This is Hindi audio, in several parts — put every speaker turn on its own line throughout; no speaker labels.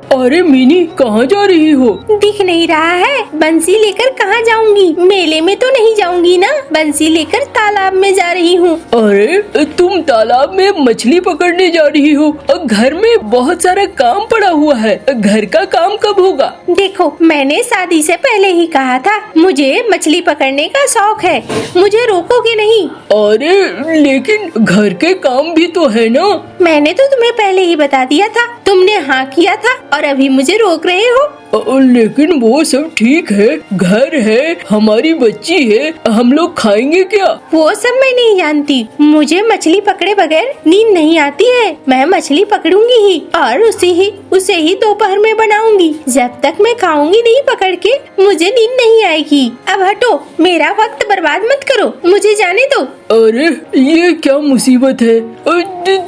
अरे मिनी, कहाँ जा रही हो?
दिख नहीं रहा है? बंसी लेकर कहाँ जाऊंगी? मेले में तो नहीं जाऊंगी ना, बंसी लेकर तालाब में जा रही हूँ।
अरे तुम तालाब में मछली पकड़ने जा रही हो? घर में बहुत सारा काम पड़ा हुआ है, घर का काम कब होगा?
देखो, मैंने शादी से पहले ही कहा था मुझे मछली पकड़ने का शौक है, मुझे रोकोगे नहीं।
अरे लेकिन घर के काम भी तो है ना।
मैंने तो तुम्हें पहले ही बता दिया था, तुमने हाँ किया था और अभी मुझे रोक रहे हो।
लेकिन वो सब ठीक है, घर है, हमारी बच्ची है, हम लोग खाएंगे क्या?
वो सब मैं नहीं जानती, मुझे मछली पकड़े बगैर नींद नहीं आती है। मैं मछली पकड़ूंगी ही और उसे ही दोपहर में बनाऊंगी। जब तक मैं खाऊंगी नहीं पकड़ के, मुझे नींद नहीं आएगी। अब हटो, मेरा वक्त बर्बाद मत करो, मुझे जाने दो।
अरे ये क्या मुसीबत है?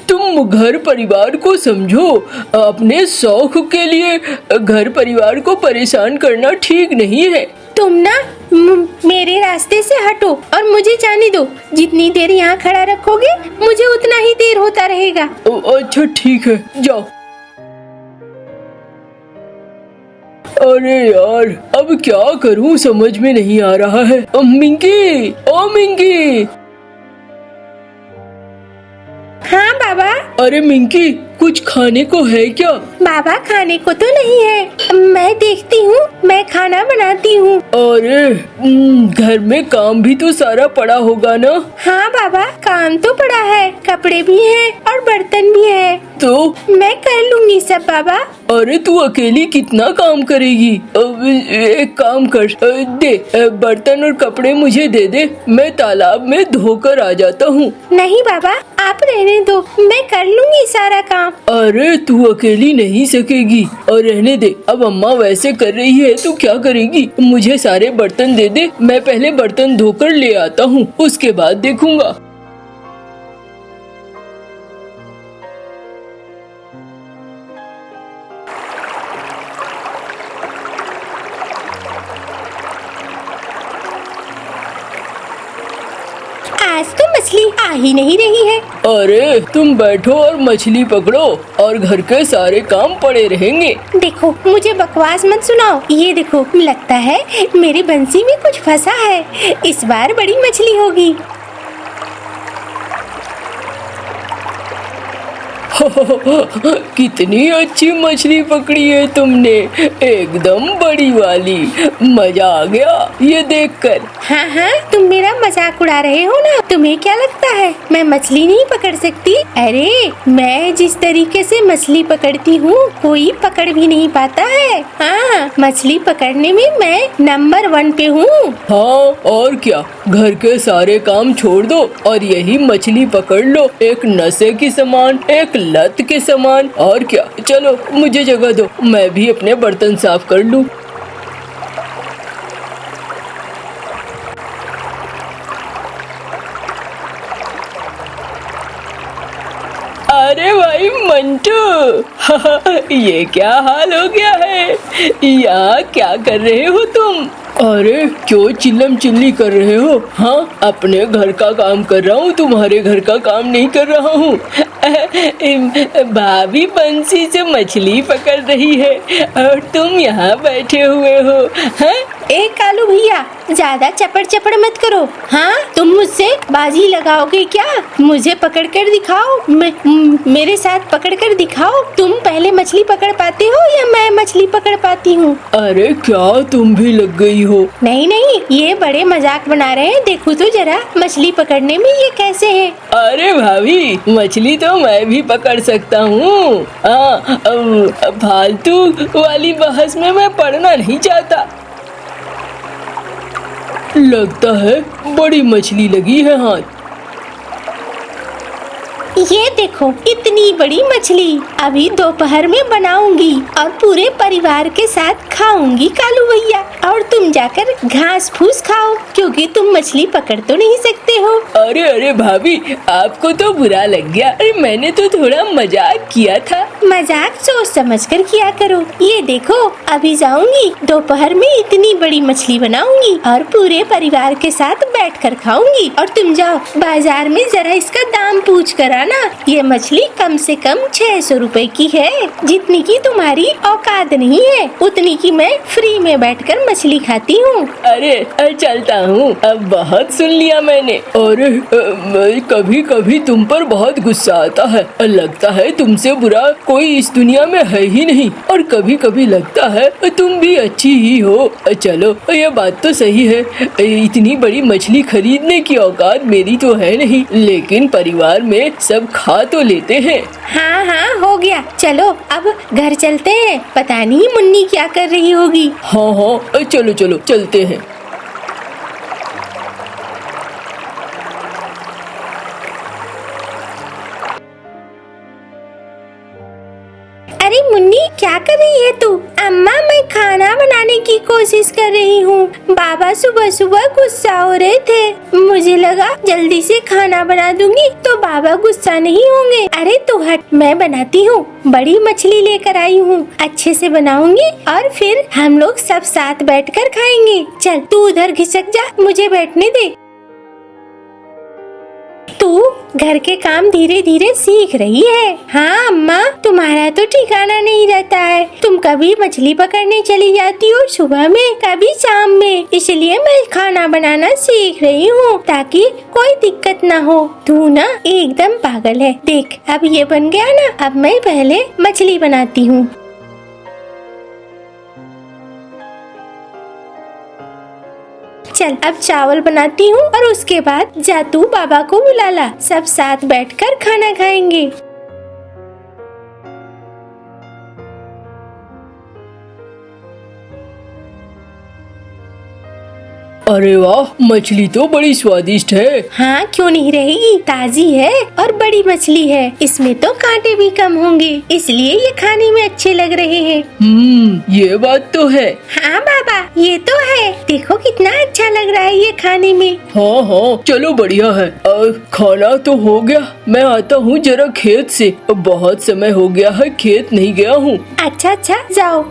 तुम घर परिवार को समझो, अपने शौक के लिए घर परिवार को परेशान करना ठीक नहीं है।
तुम ना मेरे रास्ते से हटो और मुझे जाने दो। जितनी देर यहाँ खड़ा रखोगे मुझे उतना ही देर होता रहेगा।
अच्छा ठीक है, जाओ। अरे यार, अब क्या करूँ समझ में नहीं आ रहा है। मिंकी, ओ मिंकी।
हाँ बाबा।
अरे मिंकी, कुछ खाने को है क्या?
बाबा खाने को तो नहीं है, मैं देखती हूँ, मैं खाना बनाती हूँ।
अरे घर में काम भी तो सारा पड़ा होगा ना?
हाँ बाबा, काम तो पड़ा है, कपड़े भी हैं और बर्तन भी है।
तो
मैं कर लूंगी सब बाबा।
अरे तू अकेली कितना काम करेगी? एक काम कर, दे बर्तन और कपड़े मुझे दे दे, मैं तालाब में धोकर आ जाता हूँ।
नहीं बाबा, आप रहने दो, मैं कर लूंगी सारा काम।
अरे तू अकेली नहीं सकेगी, और रहने दे, अब अम्मा वैसे कर रही है तो क्या करेगी? मुझे सारे बर्तन दे दे, मैं पहले बर्तन धोकर ले आता हूँ, उसके बाद देखूंगा।
आज तो मछली आ ही नहीं रही है।
अरे तुम बैठो और मछली पकड़ो और घर के सारे काम पड़े रहेंगे।
देखो, मुझे बकवास मत सुनाओ। ये देखो, लगता है मेरी बंसी में कुछ फंसा है, इस बार बड़ी मछली होगी।
कितनी अच्छी मछली पकड़ी है तुमने, एकदम बड़ी वाली। मजा आ गया ये देखकर।
हाँ हाँ, तुम मेरा मजाक उड़ा रहे हो ना? तुम्हें क्या लगता है मैं मछली नहीं पकड़ सकती? अरे मैं जिस तरीके से मछली पकड़ती हूँ कोई पकड़ भी नहीं पाता है। हाँ, मछली पकड़ने में मैं नंबर 1 पे हूँ।
हाँ और क्या, घर के सारे काम छोड़ दो और यही मछली पकड़ लो, एक नशे की समान, एक लत के समान। और क्या, चलो मुझे जगह दो, मैं भी अपने बर्तन साफ कर लूं। अरे भाई मंटू, ये क्या हाल हो गया है? यहाँ क्या कर रहे हो तुम? अरे क्यों चिल्लम चिल्ली कर रहे हो? हाँ, अपने घर का काम कर रहा हूँ, तुम्हारे घर का काम नहीं कर रहा हूँ। भाभी बंसी से मछली पकड़ रही है और तुम यहाँ बैठे हुए हो। हाँ?
ए कालू भैया, ज्यादा चपड़ चपड़ मत करो। हाँ, तुम मुझसे बाजी लगाओगे क्या? मुझे पकड़ कर दिखाओ, मेरे साथ पकड़ कर दिखाओ। तुम पहले मछली पकड़ पाते हो या मैं मछली पकड़ पाती हूँ?
अरे क्या तुम भी लग गई हो?
नहीं नहीं, ये बड़े मजाक बना रहे हैं। देखो तो जरा मछली पकड़ने में ये कैसे है।
अरे भाभी, मछली तो मैं भी पकड़ सकता हूँ। फालतू वाली बहस में मैं पड़ना नहीं चाहता। लगता है बड़ी मछली लगी है हाथ।
ये देखो, इतनी बड़ी मछली अभी दोपहर में बनाऊंगी और पूरे परिवार के साथ खाऊंगी कालू भैया। और तुम जाकर घास फूस खाओ, क्योंकि तुम मछली पकड़ तो नहीं सकते हो।
अरे अरे भाभी, आपको तो बुरा लग गया। अरे मैंने तो थोड़ा मजाक किया था।
मजाक सोच समझ कर किया करो। ये देखो, अभी जाऊंगी दोपहर में इतनी बड़ी मछली बनाऊंगी और पूरे परिवार के साथ बैठ कर खाऊंगी। और तुम जाओ बाजार में जरा इसका दाम पूछ कर आना। ना, ये मछली कम से कम 600 रुपए की है। जितनी की तुम्हारी औकात नहीं है उतनी की मैं फ्री में बैठकर मछली खाती हूँ।
अरे चलता हूँ, अब बहुत सुन लिया मैंने। और कभी कभी तुम पर बहुत गुस्सा आता है, लगता है तुमसे बुरा कोई इस दुनिया में है ही नहीं, और कभी कभी लगता है तुम भी अच्छी ही हो। चलो ये बात तो सही है, इतनी बड़ी मछली खरीदने की औकात मेरी तो है नहीं, लेकिन परिवार में सब खा तो लेते हैं।
हाँ हाँ हो गया, चलो अब घर चलते हैं। पता नहीं मुन्नी क्या कर रही होगी।
हाँ हाँ चलो चलो चलते हैं।
अरे मुन्नी क्या कर रही है तू? अम्मा मैं खाना बनाने की कोशिश कर रही हूँ। बाबा सुबह सुबह गुस्सा हो रहे थे, मुझे लगा जल्दी से खाना बना दूंगी तो बाबा गुस्सा नहीं होंगे। अरे तू हट, मैं बनाती हूँ। बड़ी मछली लेकर आई हूँ, अच्छे से बनाऊंगी और फिर हम लोग सब साथ बैठकर खाएंगे। चल तू उधर घिसक जा, मुझे बैठने दे। तू घर के काम धीरे धीरे सीख रही है। हाँ अम्मा, तुम्हारा तो ठिकाना नहीं रहता है। तुम कभी मछली पकड़ने चली जाती हो सुबह में, कभी शाम में, इसलिए मैं खाना बनाना सीख रही हूँ ताकि कोई दिक्कत ना हो। तू ना एकदम पागल है। देख अब ये बन गया ना, अब मैं पहले मछली बनाती हूँ। चल अब चावल बनाती हूँ और उसके बाद जा तू बाबा को बुला ला, सब साथ बैठकर खाना खाएंगे।
अरे वाह, मछली तो बड़ी स्वादिष्ट है।
हाँ क्यों नहीं रहेगी, ताजी है और बड़ी मछली है। इसमें तो कांटे भी कम होंगे, इसलिए ये खाने में अच्छे लग रहे हैं।
ये बात तो है।
हाँ बाबा ये तो है, देखो कितना अच्छा लग रहा है ये खाने में।
हाँ हाँ चलो बढ़िया है। खाना तो हो गया, मैं आता हूँ जरा खेत से, बहुत समय हो गया है खेत नहीं गया हूँ।
अच्छा अच्छा जाओ।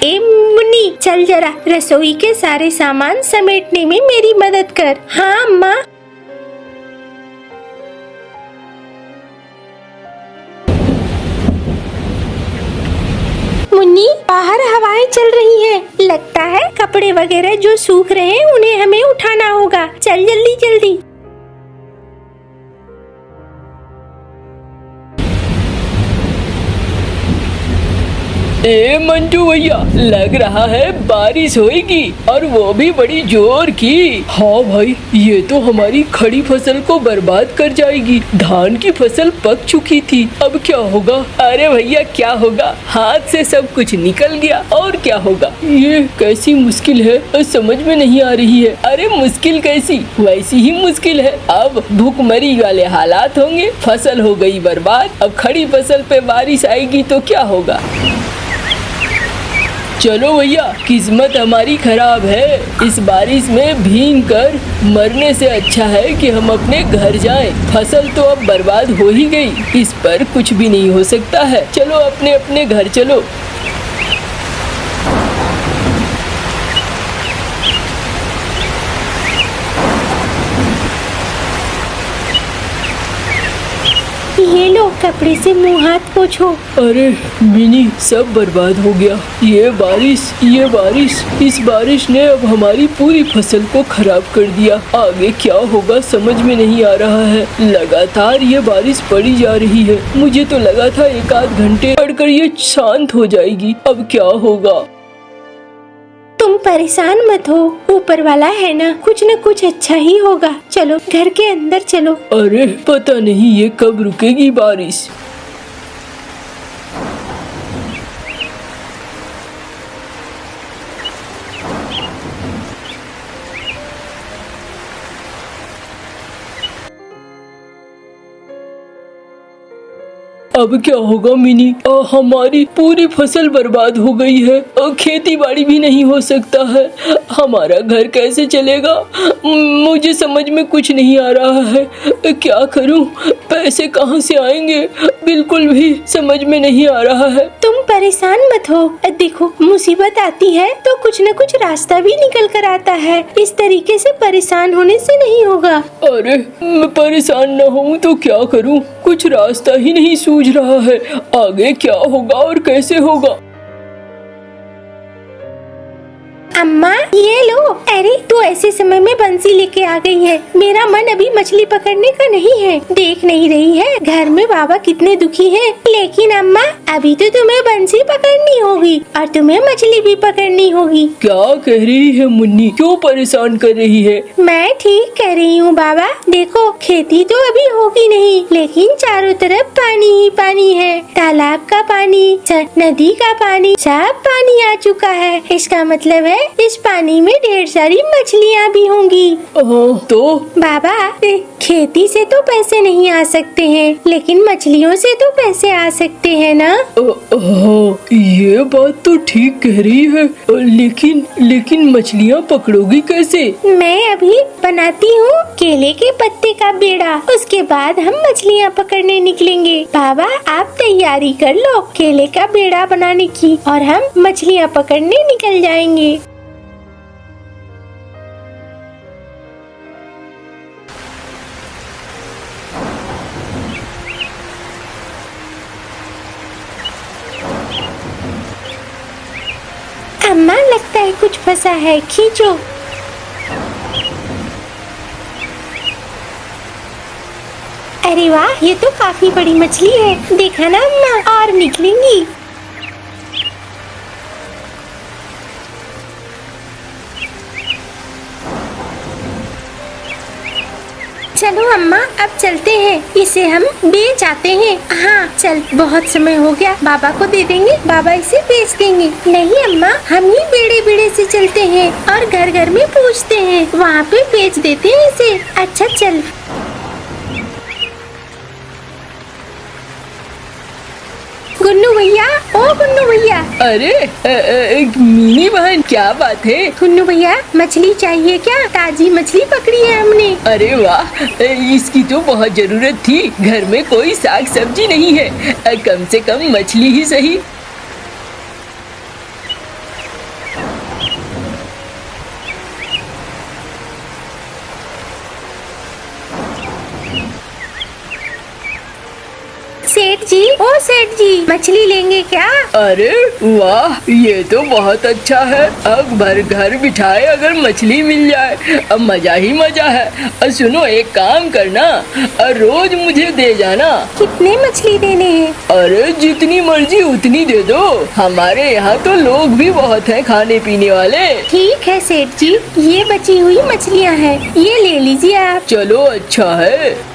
ए मुन्नी चल जरा रसोई के सारे सामान समेटने में मेरी मदद कर। हाँ अम्मा। मुन्नी बाहर हवाएं चल रही हैं, लगता है कपड़े वगैरह जो सूख रहे हैं उन्हें हमें उठाना होगा। चल जल्दी जल्दी।
ए मंटू भैया, लग रहा है बारिश होगी, और वो भी बड़ी जोर की। हाँ भाई, ये तो हमारी खड़ी फसल को बर्बाद कर जाएगी। धान की फसल पक चुकी थी, अब क्या होगा? अरे भैया क्या होगा, हाथ से सब कुछ निकल गया, और क्या होगा? ये कैसी मुश्किल है, समझ में नहीं आ रही है। अरे मुश्किल कैसी, वैसी ही मुश्किल है। अब भूखमरी वाले हालात होंगे, फसल हो गई बर्बाद। अब खड़ी फसल पे बारिश आएगी तो क्या होगा? चलो भैया, किस्मत हमारी खराब है। इस बारिश में भीग कर मरने से अच्छा है कि हम अपने घर जाएं। फसल तो अब बर्बाद हो ही गई, इस पर कुछ भी नहीं हो सकता है। चलो अपने अपने घर चलो।
ये लो कपड़े से मुंह हाथ पोंछो।
अरे मिनी, सब बर्बाद हो गया। ये बारिश, इस बारिश ने अब हमारी पूरी फसल को खराब कर दिया। आगे क्या होगा समझ में नहीं आ रहा है। लगातार ये बारिश पड़ी जा रही है। मुझे तो लगा था एक आध घंटे पड़कर ये शांत हो जाएगी, अब क्या होगा?
तुम परेशान मत हो, ऊपर वाला है ना, कुछ न कुछ अच्छा ही होगा। चलो घर के अंदर चलो।
अरे पता नहीं ये कब रुकेगी बारिश। अब क्या होगा मिनी? हमारी पूरी फसल बर्बाद हो गई है, खेती बाड़ी भी नहीं हो सकता है, हमारा घर कैसे चलेगा? मुझे समझ में कुछ नहीं आ रहा है, क्या करूं? पैसे कहां से आएंगे? बिल्कुल भी समझ में नहीं आ रहा है।
तुम परेशान मत हो, देखो मुसीबत आती है तो कुछ न कुछ रास्ता भी निकल कर आता है, इस तरीके से परेशान होने से नहीं होगा।
अरे मैं परेशान न हूँ तो क्या करूँ? कुछ रास्ता ही नहीं सूझ रहा है, आगे क्या होगा और कैसे होगा?
अम्मा ये लो। अरे तू ऐसे समय में बंसी लेके आ गई है, मेरा मन अभी मछली पकड़ने का नहीं है। देख नहीं रही है घर में बाबा कितने दुखी हैं। लेकिन अम्मा अभी तो तुम्हें बंसी पकड़नी होगी और तुम्हें मछली भी पकड़नी होगी।
क्या कह रही है मुन्नी? क्यों परेशान कर रही है?
मैं ठीक कह रही हूँ बाबा। देखो खेती तो अभी होगी नहीं, लेकिन चारों तरफ पानी ही पानी है, तालाब का पानी, नदी का पानी, सब पानी आ चुका है। इसका मतलब है इस पानी में ढेर सारी मछलियाँ भी होंगी।
तो
बाबा खेती से तो पैसे नहीं आ सकते हैं, लेकिन मछलियों से तो पैसे आ सकते हैं ना।
ये बात तो ठीक कह रही है, लेकिन मछलियाँ पकड़ोगी कैसे?
मैं अभी बनाती हूँ केले के पत्ते का बेड़ा, उसके बाद हम मछलियाँ पकड़ने निकलेंगे। बाबा आप तैयारी कर लो केले का बेड़ा बनाने की और हम मछलियाँ पकड़ने निकल जाएंगे। अम्मा लगता है कुछ फंसा है, खींचो। अरे वाह ये तो काफी बड़ी मछली है, देखा ना अम्मा, और निकलेंगी। चलो अम्मा अब चलते हैं, इसे हम बेच आते हैं। हाँ चल, बहुत समय हो गया, बाबा को दे देंगे, बाबा इसे बेच देंगे। नहीं अम्मा हम ही बेड़े बेड़े से चलते हैं और घर घर में पूछते हैं, वहाँ पे बेच देते हैं इसे। अच्छा चल। गुन्नू भैया, ओ गुन्नू भैया।
अरे मिनी बहन क्या बात है?
गुन्नू भैया मछली चाहिए क्या? ताजी मछली पकड़ी है हमने।
अरे वाह, इसकी तो बहुत जरूरत थी, घर में कोई साग सब्जी नहीं है, कम से कम मछली ही सही।
सेठ जी, ओ सेठ जी मछली लेंगे क्या?
अरे वाह, ये तो बहुत अच्छा है, अब भर घर बिठाए अगर मछली मिल जाए, अब मजा ही मजा है। सुनो एक काम करना, रोज मुझे दे जाना।
कितने मछली देने हैं?
अरे जितनी मर्जी उतनी दे दो, हमारे यहाँ तो लोग भी बहुत हैं खाने पीने वाले।
ठीक है सेठ जी, ये बची हुई मछलियाँ हैं, ये ले लीजिए आप।
चलो अच्छा है।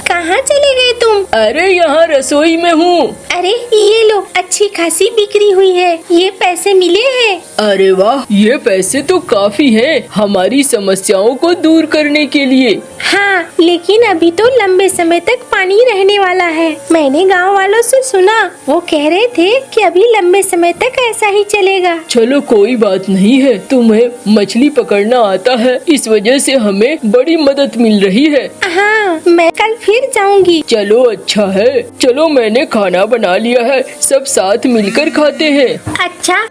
कहाँ चले गए तुम?
अरे यहाँ रसोई में हूँ।
अरे ये लो, अच्छी खासी बिक्री हुई है, ये पैसे मिले हैं।
अरे वाह, ये पैसे तो काफी हैं हमारी समस्याओं को दूर करने के लिए।
हाँ लेकिन अभी तो लंबे समय तक पानी रहने वाला है। मैंने गांव वालों से सुना, वो कह रहे थे कि अभी लंबे समय तक ऐसा ही चलेगा।
चलो कोई बात नहीं है, तुम्हें मछली पकड़ना आता है, इस वजह से हमें बड़ी मदद मिल रही है।
हाँ मैं कल फिर जाऊंगी।
चलो अच्छा है, चलो मैंने खाना बना लिया है, सब साथ मिलकर खाते हैं।
अच्छा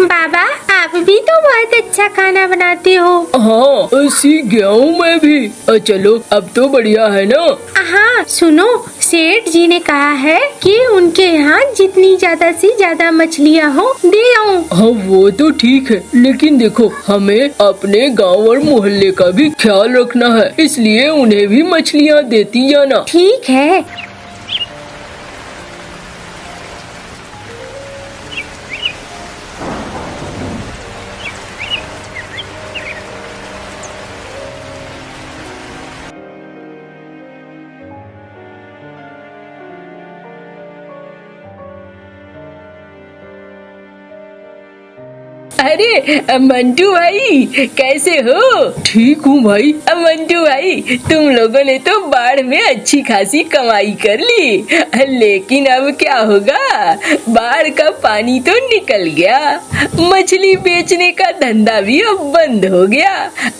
बाबा आप भी तो बहुत अच्छा खाना बनाते हो।
हाँ सीख गया हूँ मैं भी। चलो अब तो बढ़िया है ना।
हाँ सुनो, सेठ जी ने कहा है कि उनके यहाँ जितनी ज्यादा से ज्यादा मछलियाँ हो दे आऊँ।
हाँ वो तो ठीक है, लेकिन देखो हमें अपने गांव और मोहल्ले का भी ख्याल रखना है, इसलिए उन्हें भी मछलियाँ देती जाना।
ठीक है।
अरे मंटू भाई, कैसे हो? ठीक हूँ भाई। मंटू भाई, तुम लोगों ने तो बाढ़ में अच्छी खासी कमाई कर ली, लेकिन अब क्या होगा? बाढ़ का पानी तो निकल गया, मछली बेचने का धंधा भी अब बंद हो गया।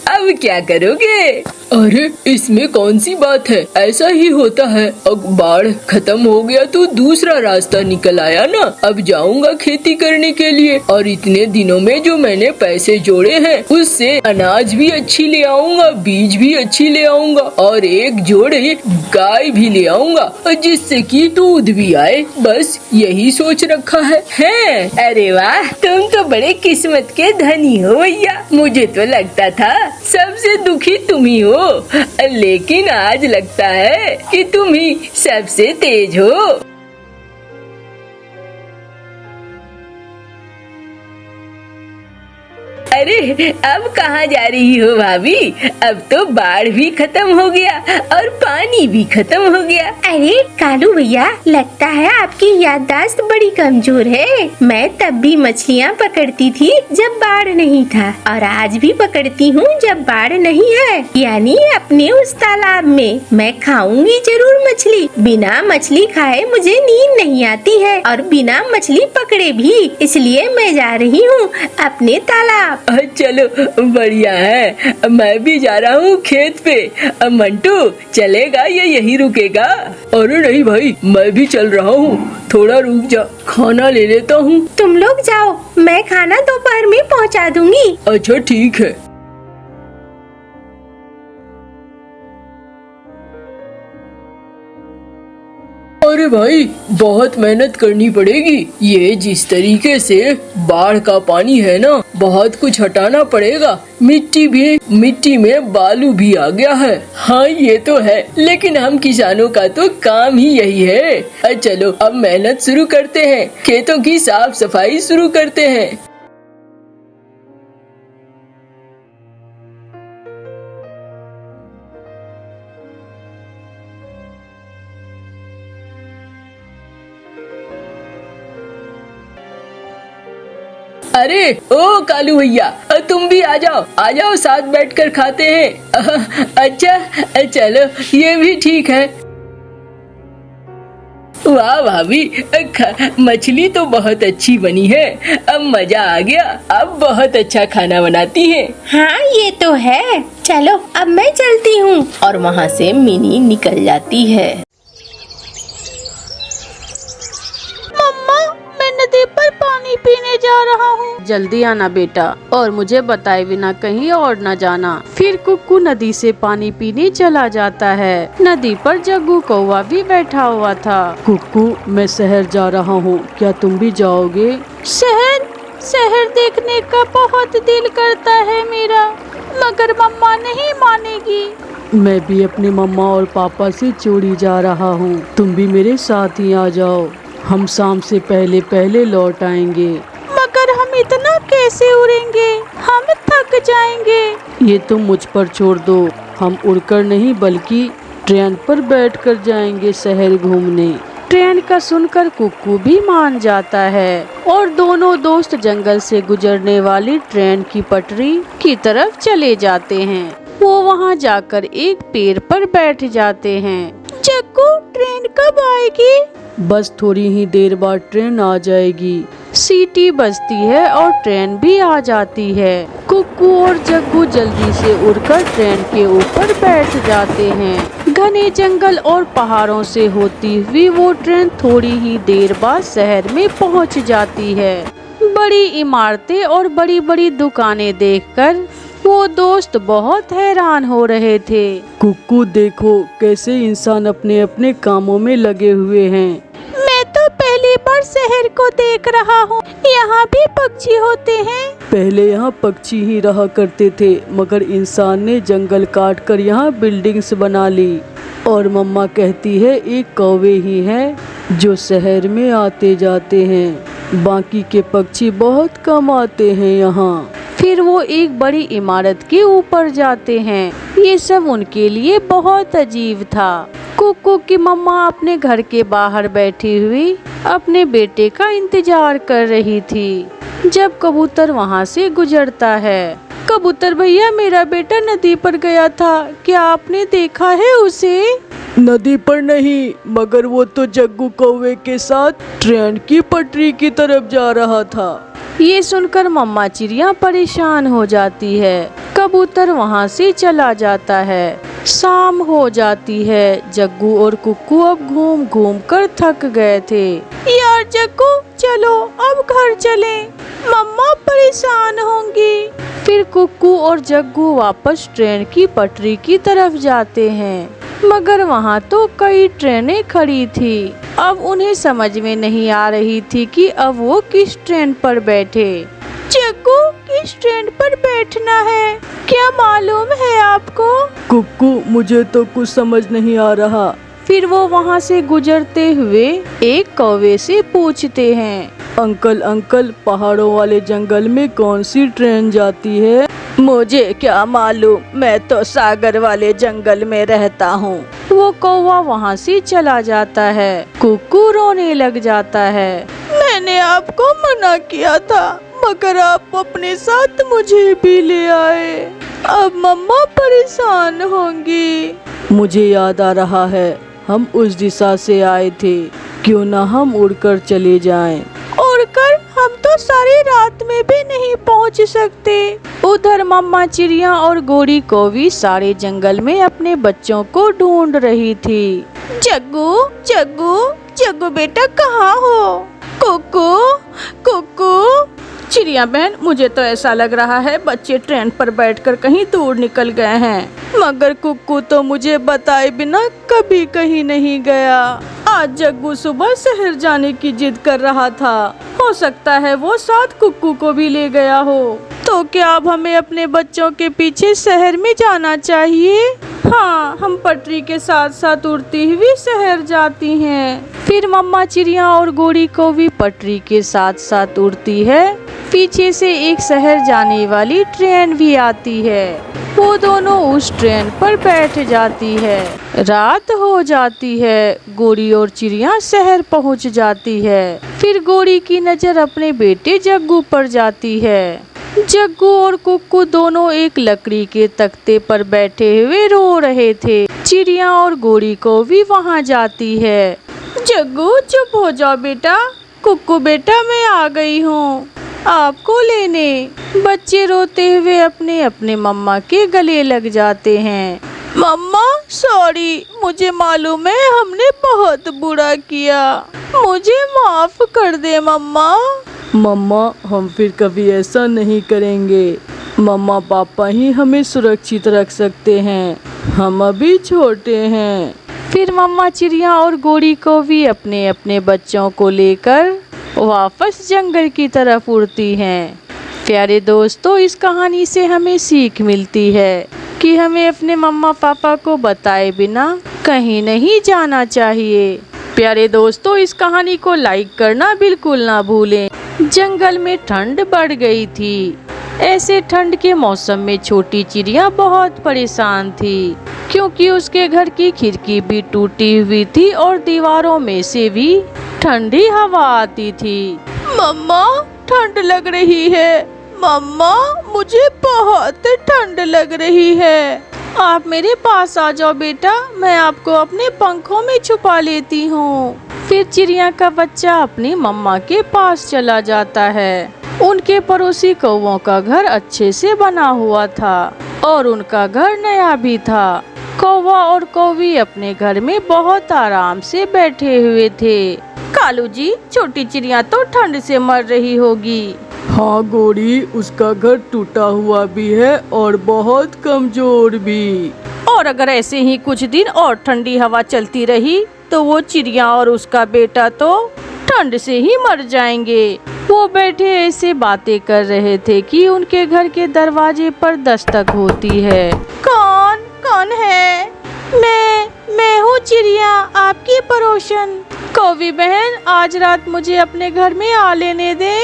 अब क्या करोगे? अरे इसमें कौन सी बात है, ऐसा ही होता है। अब बाढ़ खत्म हो गया तो दूसरा रास्ता निकल आया ना। अब जाऊंगा खेती करने के लिए, और इतने दिनों में जो मैंने पैसे जोड़े हैं उससे अनाज भी अच्छी ले आऊंगा, बीज भी अच्छी ले आऊंगा, और एक जोड़े गाय भी ले आऊंगा जिससे कि दूध भी आए। बस यही सोच रखा है। अरे वाह, तुम तो बड़े किस्मत के धनी हो भैया। मुझे तो लगता था सबसे दुखी तुम ही हो, लेकिन आज लगता है कि तुम ही सबसे तेज हो। अरे अब कहाँ जा रही हो भाभी? अब तो बाढ़ भी खत्म हो गया और पानी भी खत्म हो गया।
अरे कालू भैया, लगता है आपकी याददाश्त बड़ी कमजोर है। मैं तब भी मछलियाँ पकड़ती थी जब बाढ़ नहीं था, और आज भी पकड़ती हूँ जब बाढ़ नहीं है, यानी अपने उस तालाब में। मैं खाऊंगी जरूर मछली। बिना मछली खाए मुझे नींद नहीं आती है, और बिना मछली पकड़े भी। इसलिए मैं जा रही हूँ अपने तालाब।
चलो बढ़िया है, मैं भी जा रहा हूँ खेत पे। मंटू चलेगा या यही रुकेगा? अरे नहीं भाई, मैं भी चल रहा हूँ। थोड़ा रुक जा, खाना ले लेता हूँ।
तुम लोग जाओ, मैं खाना दोपहर में पहुँचा दूंगी।
अच्छा ठीक है। अरे भाई, बहुत मेहनत करनी पड़ेगी। ये जिस तरीके से बाढ़ का पानी है ना, बहुत कुछ हटाना पड़ेगा। मिट्टी में बालू भी आ गया है। हाँ ये तो है, लेकिन हम किसानों का तो काम ही यही है। चलो अब मेहनत शुरू करते हैं, खेतों की साफ सफाई शुरू करते हैं। अरे ओ कालू भैया, तुम भी आ जाओ, साथ बैठकर खाते हैं। अच्छा चलो, ये भी ठीक है। वाह भाभी, मछली तो बहुत अच्छी बनी है। अब मजा आ गया, अब बहुत अच्छा खाना बनाती है।
हाँ ये तो है। चलो अब मैं चलती हूँ। और वहाँ से मिनी निकल जाती है।
नदी पर पानी पीने जा रहा हूँ। जल्दी आना बेटा, और मुझे बताए बिना कहीं और न जाना। फिर कुक्कू नदी से पानी पीने चला जाता है। नदी पर जग्गू कौवा भी बैठा हुआ था। कुक्कू, मैं शहर जा रहा हूँ, क्या तुम भी जाओगे? शहर देखने का बहुत दिल करता है मेरा, मगर मम्मा नहीं मानेगी। मैं भी अपने मम्मा और पापा से चोरी जा रहा हूँ, तुम भी मेरे साथ ही आ जाओ। हम शाम से पहले लौट आएंगे। मगर हम इतना कैसे उड़ेंगे? हम थक जाएंगे। ये तुम मुझ पर छोड़ दो, हम उड़कर नहीं बल्कि ट्रेन पर बैठकर जाएंगे शहर घूमने। ट्रेन का सुनकर कुक्कू भी मान जाता है, और दोनों दोस्त जंगल से गुजरने वाली ट्रेन की पटरी की तरफ चले जाते हैं। वो वहाँ जाकर एक पेड़ पर बैठ जाते हैं। जग्गू, ट्रेन कब आएगी? बस थोड़ी ही देर बाद ट्रेन आ जाएगी। सीटी बजती है और ट्रेन भी आ जाती है। कुक्कू और जग्गू जल्दी से उड़कर ट्रेन के ऊपर बैठ जाते हैं। घने जंगल और पहाड़ों से होती हुई वो ट्रेन थोड़ी ही देर बाद शहर में पहुंच जाती है। बड़ी इमारतें और बड़ी बड़ी दुकानें देखकर वो दोस्त बहुत हैरान हो रहे थे। कुक्कू, देखो कैसे इंसान अपने अपने कामों में लगे हुए हैं। मैं तो पहली बार शहर को देख रहा हूँ। यहाँ भी पक्षी होते हैं? पहले यहाँ पक्षी ही रहा करते थे, मगर इंसान ने जंगल काट कर यहाँ बिल्डिंग्स बना ली। और मम्मा कहती है एक कौवे ही हैं जो शहर में आते जाते हैं, बाकी के पक्षी बहुत कम आते हैं यहाँ। फिर वो एक बड़ी इमारत के ऊपर जाते हैं। ये सब उनके लिए बहुत अजीब था। कुक्कू की मम्मा अपने घर के बाहर बैठी हुई अपने बेटे का इंतजार कर रही थी। जब कबूतर वहाँ से गुजरता है। कबूतर भैया, मेरा बेटा नदी पर गया था, क्या आपने देखा है उसे?
नदी पर नहीं, मगर वो तो जग्गू कौवे के साथ ट्रेन की पटरी की तरफ जा रहा था।
ये सुनकर मम्मा चिड़िया परेशान हो जाती है। कबूतर वहाँ से चला जाता है। शाम हो जाती है। जग्गू और कुक्कू अब घूम घूम कर थक गए थे। यार जग्गू, चलो अब घर चलें, मम्मा परेशान होंगी। फिर कुक्कू और जग्गू वापस ट्रेन की पटरी की तरफ जाते हैं, मगर वहाँ तो कई ट्रेनें खड़ी थी। अब उन्हें समझ में नहीं आ रही थी कि अब वो किस ट्रेन पर बैठे। जग्गू, किस ट्रेन पर बैठना है, क्या मालूम है आपको?
कुक्कू, मुझे तो कुछ समझ नहीं आ रहा।
फिर वो वहाँ से गुजरते हुए एक कौवे से पूछते हैं,
अंकल अंकल, पहाड़ों वाले जंगल में कौन सी ट्रेन जाती है?
मुझे क्या मालूम, मैं तो सागर वाले जंगल में रहता हूँ। वो कौवा वहाँ से चला जाता है। कुक्कू रोने लग जाता है। मैंने आपको मना किया था, मगर आप अपने साथ मुझे भी ले आए। अब मम्मा परेशान होंगी।
मुझे याद आ रहा है, हम उस दिशा से आए थे, क्यों ना हम उड़कर चले जाएं?
उड़कर हम तो सारी रात में भी नहीं पहुंच सकते। उधर मम्मा चिड़िया और गोरी कौवी सारे जंगल में अपने बच्चों को ढूंढ रही थी। जग्गू जग्गू जग्गू बेटा, कहाँ हो? कुक्कू कुक्कू। चिड़िया बहन, मुझे तो ऐसा लग रहा है बच्चे ट्रेन पर बैठकर कहीं दूर निकल गए हैं, मगर कुक्कू तो मुझे बताए बिना कभी कहीं नहीं गया। आज जग्गू सुबह शहर जाने की जिद कर रहा था, हो सकता है वो साथ कुक्कू को भी ले गया हो। तो क्या अब हमें अपने बच्चों के पीछे शहर में जाना चाहिए? हाँ, हम पटरी के साथ साथ उड़ती हुई शहर जाती हैं। फिर मम्मा चिड़िया और गोरी कौवी पटरी के साथ साथ उड़ती है। पीछे से एक शहर जाने वाली ट्रेन भी आती है। वो दोनों उस ट्रेन पर बैठ जाती है। रात हो जाती है। गोरी और चिड़िया शहर पहुंच जाती है। फिर गोरी की नजर अपने बेटे जग्गू पर जाती है। जग्गू और कुक्कू दोनों एक लकड़ी के तख्ते पर बैठे हुए रो रहे थे। चिड़िया और गोरी को भी वहाँ जाती है। जग्गू, चुप हो जाओ बेटा। कुक्कू बेटा, मैं आ गई हूँ आपको लेने। बच्चे रोते हुए अपने अपने मम्मा के गले लग जाते हैं। मम्मा सॉरी, मुझे मालूम है हमने बहुत बुरा किया, मुझे माफ कर दे मम्मा।
मम्मा, हम फिर कभी ऐसा नहीं करेंगे। मम्मा पापा ही हमें सुरक्षित रख सकते हैं, हम अभी छोटे हैं।
फिर मम्मा चिड़िया और गोरी को भी अपने अपने बच्चों को लेकर वापस जंगल की तरफ उड़ती हैं। प्यारे दोस्तों, इस कहानी से हमें सीख मिलती है कि हमें अपने मम्मा पापा को बताए बिना कहीं नहीं जाना चाहिए। प्यारे दोस्तों, इस कहानी को लाइक करना बिल्कुल ना भूलें। जंगल में ठंड बढ़ गई थी। ऐसे ठंड के मौसम में छोटी चिड़िया बहुत परेशान थी, क्योंकि उसके घर की खिड़की भी टूटी हुई थी और दीवारों में से भी ठंडी हवा आती थी। मम्मा, ठंड लग रही है। मम्मा, मुझे बहुत ठंड लग रही है। आप मेरे पास आ जाओ बेटा, मैं आपको अपने पंखों में छुपा लेती हूँ। फिर चिड़िया का बच्चा अपनी मम्मा के पास चला जाता है। उनके पड़ोसी कौवों का घर अच्छे से बना हुआ था और उनका घर नया भी था। कौवा और कौवी अपने घर में बहुत आराम से बैठे हुए थे। कालू जी, छोटी चिड़िया तो ठंड से मर रही होगी।
हाँ गोरी, उसका घर टूटा हुआ भी है और बहुत कमजोर भी।
और अगर ऐसे ही कुछ दिन और ठंडी हवा चलती रही तो वो चिड़िया और उसका बेटा तो ठंड से ही मर जाएंगे। वो बैठे ऐसे बातें कर रहे थे कि उनके घर के दरवाजे पर दस्तक होती है। कौन कौन है? मैं हूँ चिड़िया, आपकी पड़ोसन। कौवी बहन, आज रात मुझे अपने घर में आ लेने दे,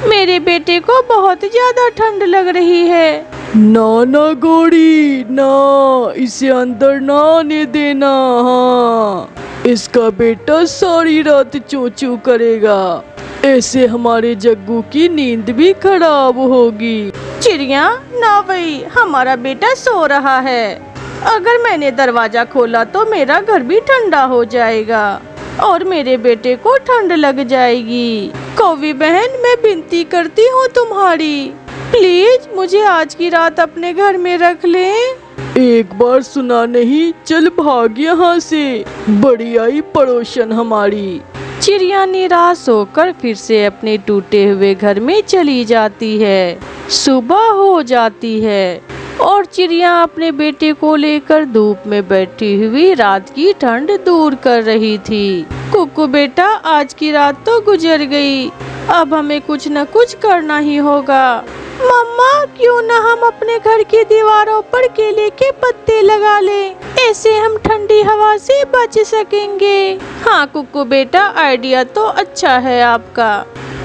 मेरे बेटे को बहुत ज्यादा ठंड लग रही है।
ना ना गोरी, ना, इसे अंदर ना आने देना। हाँ, इसका बेटा सारी रात चूं चूं करेगा। ऐसे हमारे जग्गू की नींद भी खराब होगी।
चिड़िया ना भाई, हमारा बेटा सो रहा है। अगर मैंने दरवाजा खोला तो मेरा घर भी ठंडा हो जाएगा और मेरे बेटे को ठंड लग जाएगी। कौवी बहन, मैं विनती करती हूँ तुम्हारी, प्लीज मुझे आज की रात अपने घर में रख ले।
एक बार सुना नहीं, चल भाग यहाँ से, बड़ी आई पड़ोसन हमारी।
चिड़िया निराश होकर फिर से अपने टूटे हुए घर में चली जाती है। सुबह हो जाती है और चिड़िया अपने बेटे को लेकर धूप में बैठी हुई रात की ठंड दूर कर रही थी। कुकू बेटा, आज की रात तो गुजर गई, अब हमें कुछ न कुछ करना ही होगा। मम्मा, क्यों न हम अपने घर की दीवारों पर केले के पत्ते लगा लें, ऐसे हम ठंडी हवा से बच सकेंगे। हाँ कुकू बेटा, आइडिया तो अच्छा है आपका।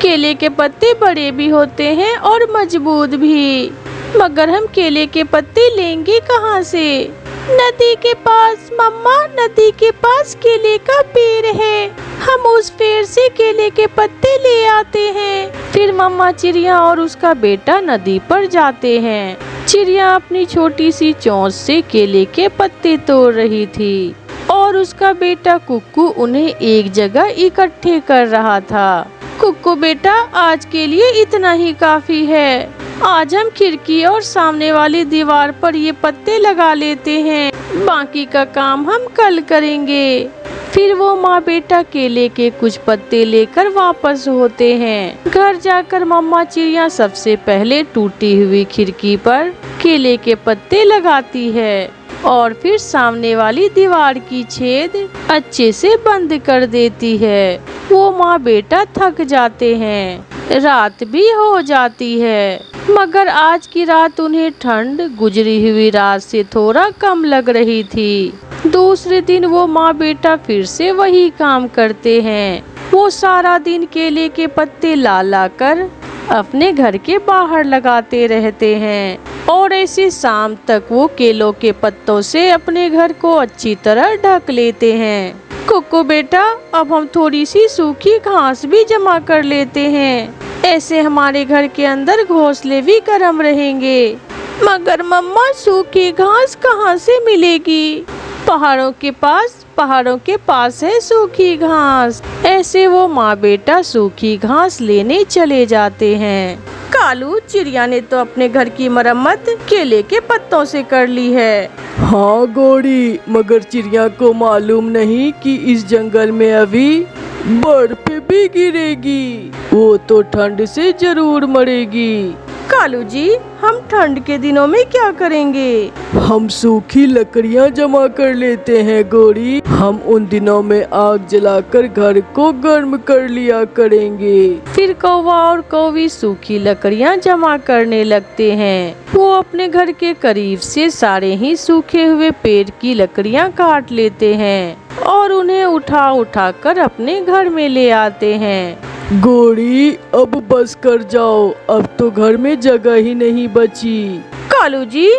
केले के पत्ते बड़े भी होते हैं और मजबूत भी, मगर हम केले के पत्ते लेंगे कहाँ से? नदी के पास मम्मा, नदी के पास केले का पेड़ है, हम उस पेड़ से केले के पत्ते ले आते हैं। फिर मम्मा चिड़िया और उसका बेटा नदी पर जाते हैं। चिड़िया अपनी छोटी सी चोंच से केले के पत्ते तोड़ रही थी और उसका बेटा कुक्कू उन्हें एक जगह इकट्ठे कर रहा था। कुक्कू बेटा, आज के लिए इतना ही काफी है। आज हम खिड़की और सामने वाली दीवार पर ये पत्ते लगा लेते हैं, बाकी का काम हम कल करेंगे। फिर वो माँ बेटा केले के कुछ पत्ते लेकर वापस होते हैं। घर जाकर मम्मा चिड़िया सबसे पहले टूटी हुई खिड़की पर केले के पत्ते लगाती है और फिर सामने वाली दीवार की छेद अच्छे से बंद कर देती है। वो माँ बेटा थक जाते हैं, रात भी हो जाती है, मगर आज की रात उन्हें ठंड गुजरी हुई रात से थोड़ा कम लग रही थी। दूसरे दिन वो माँ बेटा फिर से वही काम करते हैं। वो सारा दिन केले के पत्ते ला ला कर अपने घर के बाहर लगाते रहते हैं और ऐसे शाम तक वो केलों के पत्तों से अपने घर को अच्छी तरह ढक लेते हैं। कुक्कू बेटा, अब हम थोड़ी सी सूखी घास भी जमा कर लेते हैं, ऐसे हमारे घर के अंदर घोंसले भी गर्म रहेंगे। मगर मम्मा, सूखी घास कहाँ से मिलेगी? पहाड़ों के पास है सूखी घास। ऐसे वो माँ बेटा सूखी घास लेने चले जाते हैं। कालू, चिड़िया ने तो अपने घर की मरम्मत केले के पत्तों से कर ली है।
हाँ गोरी, मगर चिड़िया को मालूम नहीं कि इस जंगल में अभी बर्फ भी गिरेगी, वो तो ठंड से जरूर मरेगी।
कालू जी, हम ठंड के दिनों में क्या करेंगे?
हम सूखी लकड़ियाँ जमा कर लेते हैं गोरी, हम उन दिनों में आग जलाकर घर को गर्म कर लिया करेंगे।
फिर कौवा और कौवी सूखी लकड़ियाँ जमा करने लगते हैं। वो अपने घर के करीब से सारे ही सूखे हुए पेड़ की लकड़ियाँ काट लेते हैं और उन्हें उठा उठा कर अपने घर में ले आते हैं।
गोरी, अब बस कर जाओ, अब तो घर में जगह ही नहीं बची।
कालू जी,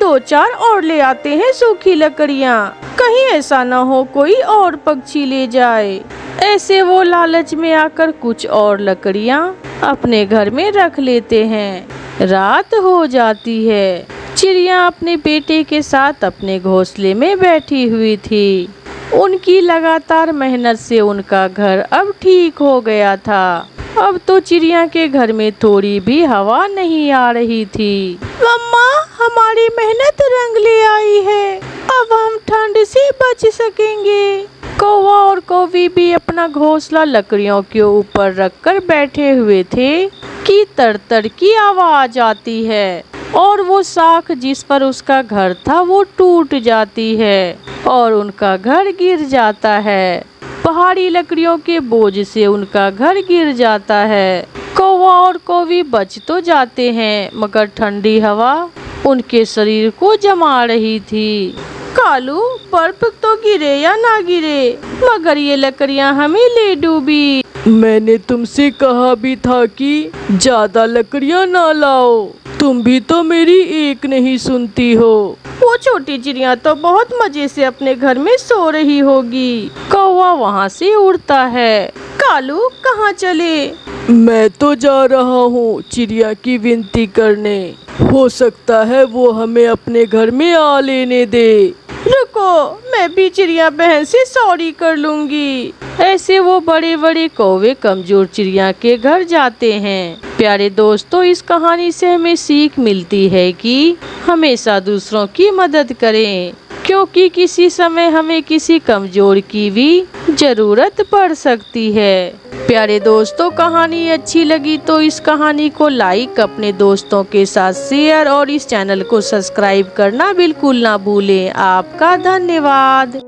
2-4 और ले आते हैं सूखी लकड़ियाँ, कहीं ऐसा न हो कोई और पक्षी ले जाए। ऐसे वो लालच में आकर कुछ और लकड़ियाँ अपने घर में रख लेते हैं। रात हो जाती है। चिड़िया अपने बेटे के साथ अपने घोंसले में बैठी हुई थी। उनकी लगातार मेहनत से उनका घर अब ठीक हो गया था। अब तो चिड़िया के घर में थोड़ी भी हवा नहीं आ रही थी। मम्मा, हमारी मेहनत रंग ले आई है, अब हम ठंड से बच सकेंगे। कौवा और कौवी भी अपना घोंसला लकड़ियों के ऊपर रखकर बैठे हुए थे कि तर-तर की आवाज आती है और वो शाख जिस पर उसका घर था वो टूट जाती है और उनका घर गिर जाता है। पहाड़ी लकड़ियों के बोझ से उनका घर गिर जाता है। कौवा और कौवी बच तो जाते हैं, मगर ठंडी हवा उनके शरीर को जमा रही थी। कालू, बर्फ तो गिरे या ना गिरे, मगर ये लकड़ियाँ हमें ले डूबी।
मैंने तुमसे कहा भी था कि ज्यादा लकड़ियाँ ना लाओ। तुम भी तो मेरी एक नहीं सुनती हो।
वो छोटी चिड़िया तो बहुत मजे से अपने घर में सो रही होगी। कौवा वहाँ से उड़ता है। कालू कहाँ चले?
मैं तो जा रहा हूँ चिड़िया की विनती करने। हो सकता है वो हमें अपने घर में आ लेने दे।
रुको, मैं भी चिड़िया बहन से सॉरी कर लूंगी। ऐसे वो बड़े बड़े कौवे कमजोर चिड़िया के घर जाते हैं। प्यारे दोस्तों, इस कहानी से हमें सीख मिलती है कि हमेशा दूसरों की मदद करें, क्योंकि किसी समय हमें किसी कमजोर की भी जरूरत पड़ सकती है। प्यारे दोस्तों, कहानी अच्छी लगी तो इस कहानी को लाइक, अपने दोस्तों के साथ शेयर और इस चैनल को सब्सक्राइब करना बिल्कुल ना भूलें। आपका धन्यवाद।